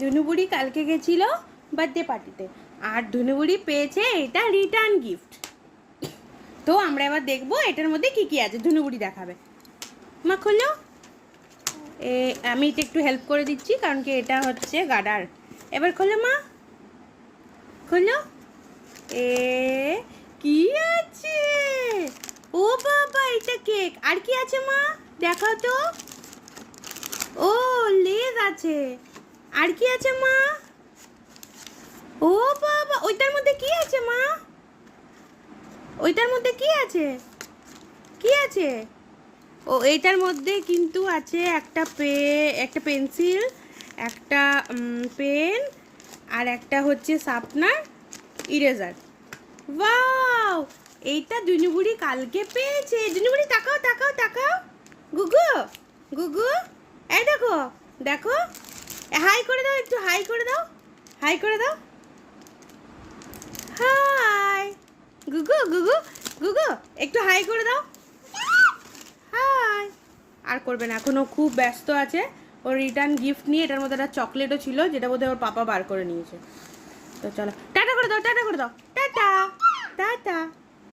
ধুনুবুড়ি কালকে গেছিল বার্থডে পার্টিতে, আর ধুনুবুড়ি পেয়েছে এটা রিটার্ন গিফট। তো আমরা এবার দেখবো এটার মধ্যে কি কি আছে। ধুনুবুড়ি দেখাবে। মা খোলো। আমি এটা একটু হেল্প করে দিচ্ছি, কারণ কি এটা হচ্ছে গার্ডার। এবার খোলো মা, খোলো। কি আছে? ও বাবা, এটা কেক। আর কি আছে মা? দেখাও তো। ও, লেজ আছে। আর কি আছে মা? ও বাবা, ওইটার মধ্যে কি আছে মা? ওইটার মধ্যে কি আছে? কি আছে? ও, এইটার মধ্যে কিন্তু আছে একটা পেন্সিল, একটা পেন, আর একটা হচ্ছে শার্পনার, ইরেজার। ওয়াও, এইটা দুনুবুড়ি কালকে পেয়েছে। দুনুবুড়ি তাকাও তাকাও তাকাও। গুগু, গুগু, এই দেখো, দেখো। হাই করে দাও, একটু হাই করে দাও, হাই করে দাও। হাই গুগু, গুগু, গুগু, একটু হাই করে দাও। হাই। আর করবে না, এখনো খুব ব্যস্ত আছে ওর রিটার্ন গিফট নিয়ে। এটার মধ্যে একটা চকলেটও ছিল, যেটা বোধহয় ওর পাপা বার করে নিয়েছে। তো চলো, টাটা করে দাও, টাটা করে দাও, টাটা, টাটা।